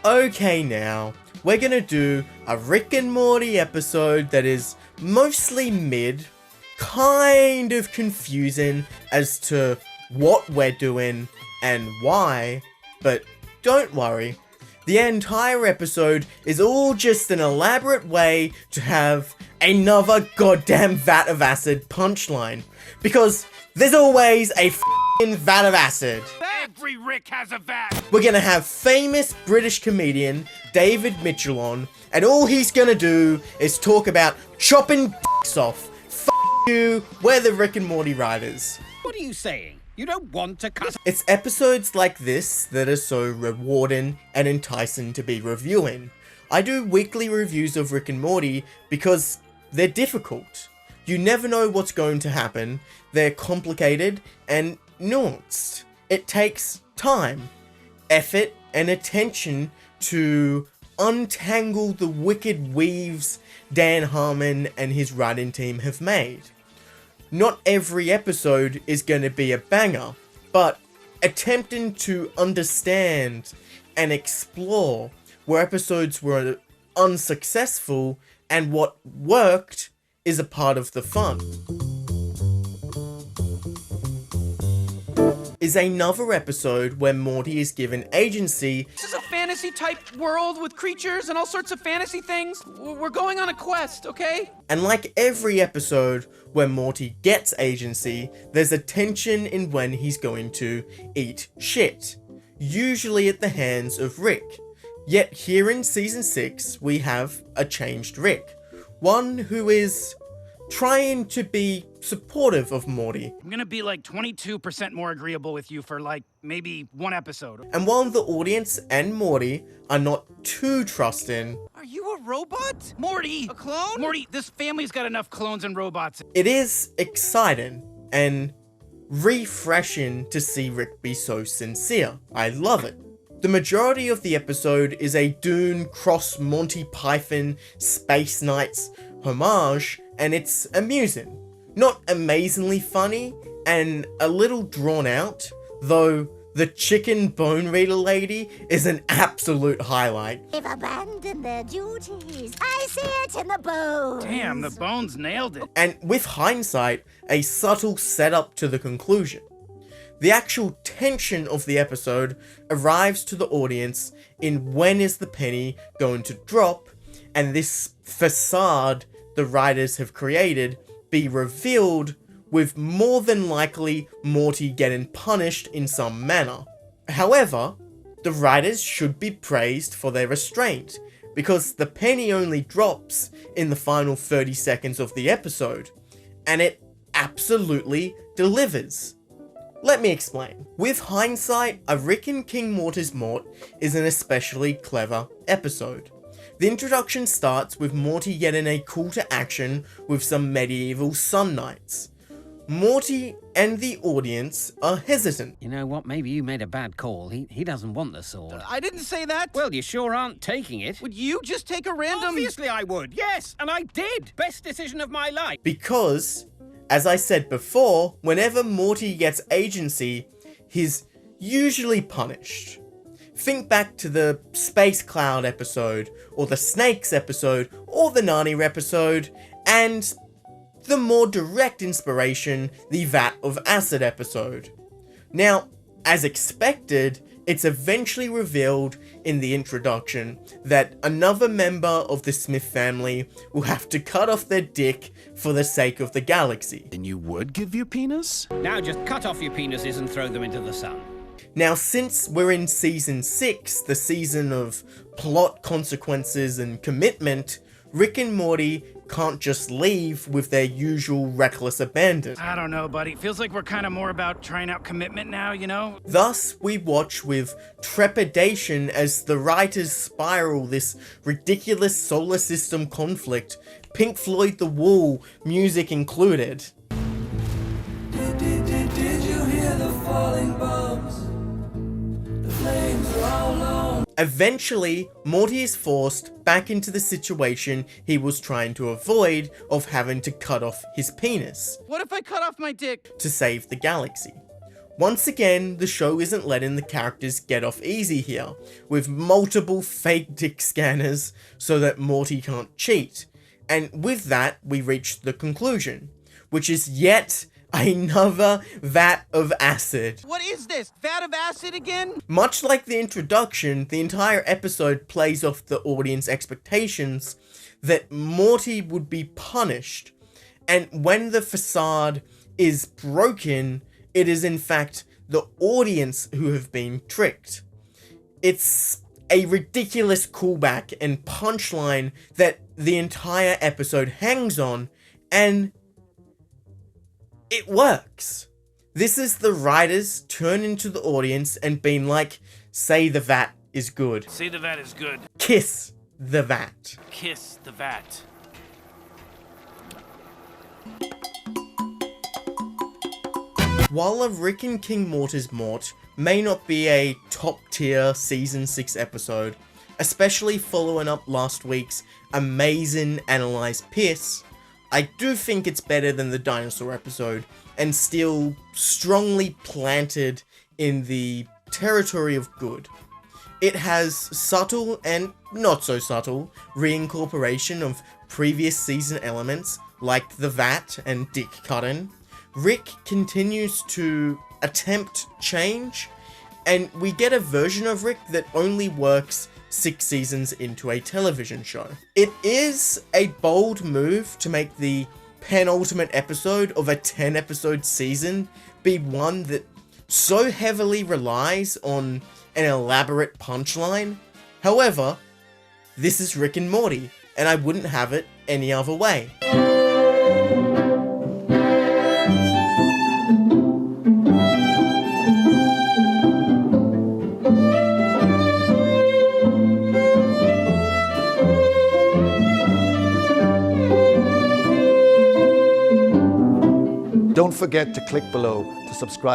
Okay, now, we're gonna do a Rick and Morty episode that is mostly mid, kind of confusing as to what we're doing and why, but don't worry, the entire episode is all just an elaborate way to have another goddamn vat of acid punchline, because there's always a f***ing vat of acid. Every Rick has a vat! We're gonna have famous British comedian David Mitchell on, and all he's gonna do is talk about chopping dicks off. F*** you, we're the Rick and Morty writers. What are you saying? You don't want to cut? It's episodes like this that are so rewarding and enticing to be reviewing. I do weekly reviews of Rick and Morty because they're difficult. You never know what's going to happen, they're complicated and nuanced. It takes time, effort, and attention to untangle the wicked weaves Dan Harmon and his writing team have made. Not every episode is going to be a banger, but attempting to understand and explore where episodes were unsuccessful and what worked is a part of the fun. Is another episode where Morty is given agency. This is a fantasy type world with creatures and all sorts of fantasy things. We're going on a quest, okay? And like every episode where Morty gets agency, there's a tension in when he's going to eat shit, usually at the hands of Rick. Yet here in season 6, we have a changed Rick, one who is trying to be supportive of Morty. I'm gonna be like 22% more agreeable with you for like maybe one episode. And while the audience and Morty are not too trusting, Are you a robot? Morty! A clone? Morty, this family's got enough clones and robots. it is exciting and refreshing to see Rick be so sincere. I love it. The majority of the episode is a Dune cross Monty Python Space Knights homage, and it's amusing. Not amazingly funny, and a little drawn out, though the chicken bone reader lady is an absolute highlight. They've abandoned their duties. I see it in the bones. Damn, the bones nailed it. And with hindsight, a subtle setup to the conclusion. The actual tension of the episode arrives to the audience in when is the penny going to drop, and this facade the writers have created be revealed, with more than likely Morty getting punished in some manner. However, the writers should be praised for their restraint, because the penny only drops in the final 30 seconds of the episode, and it absolutely delivers. Let me explain. With hindsight, a Rick and King Mortar's Mort is an especially clever episode. The introduction starts with Morty getting a call to action with some medieval sun knights. Morty and the audience are hesitant. You know what? Maybe you made a bad call. He doesn't want the sword. I didn't say that. Well, you sure aren't taking it. Would you just take a random... Obviously I would, yes, and I did. Best decision of my life. Because, as I said before, whenever Morty gets agency, he's usually punished. Think back to the Space Cloud episode, or the Snakes episode, or the Narnia episode, and the more direct inspiration, the Vat of Acid episode. Now, as expected, it's eventually revealed in the introduction that another member of the Smith family will have to cut off their dick for the sake of the galaxy. And you would give your penis? Now just cut off your penises and throw them into the sun. Now, since we're in season 6, the season of plot consequences and commitment, Rick and Morty can't just leave with their usual reckless abandon. I don't know, buddy. Feels like we're kind of more about trying out commitment now, you know? Thus, we watch with trepidation as the writers spiral this ridiculous solar system conflict, Pink Floyd The Wall music included. Did you hear the falling bombs? The flames are all on. Eventually, Morty is forced back into the situation he was trying to avoid of having to cut off his penis What if I cut off my dick? to save the galaxy. Once again, the show isn't letting the characters get off easy here, with multiple fake dick scanners so that Morty can't cheat. And with that, we reach the conclusion, which is yet another vat of acid. What is this? Vat of acid again? Much like the introduction, the entire episode plays off the audience expectations that Morty would be punished, and when the facade is broken, it is in fact the audience who have been tricked. It's a ridiculous callback and punchline that the entire episode hangs on, and it works. This is the writers turning to the audience and being like, say the vat is good. Say the vat is good. Kiss the vat. Kiss the vat. While a Rick and King Mortar's Mort may not be a top tier season 6 episode, especially following up last week's amazing analyzed piss, I do think it's better than the dinosaur episode, and still strongly planted in the territory of good. It has subtle and not so subtle reincorporation of previous season elements like the vat and dick cutting. Rick continues to attempt change, and we get a version of Rick that only works 6 seasons into a television show. It is a bold move to make the penultimate episode of a 10-episode season be one that so heavily relies on an elaborate punchline. However, this is Rick and Morty, and I wouldn't have it any other way. Don't forget to click below to subscribe.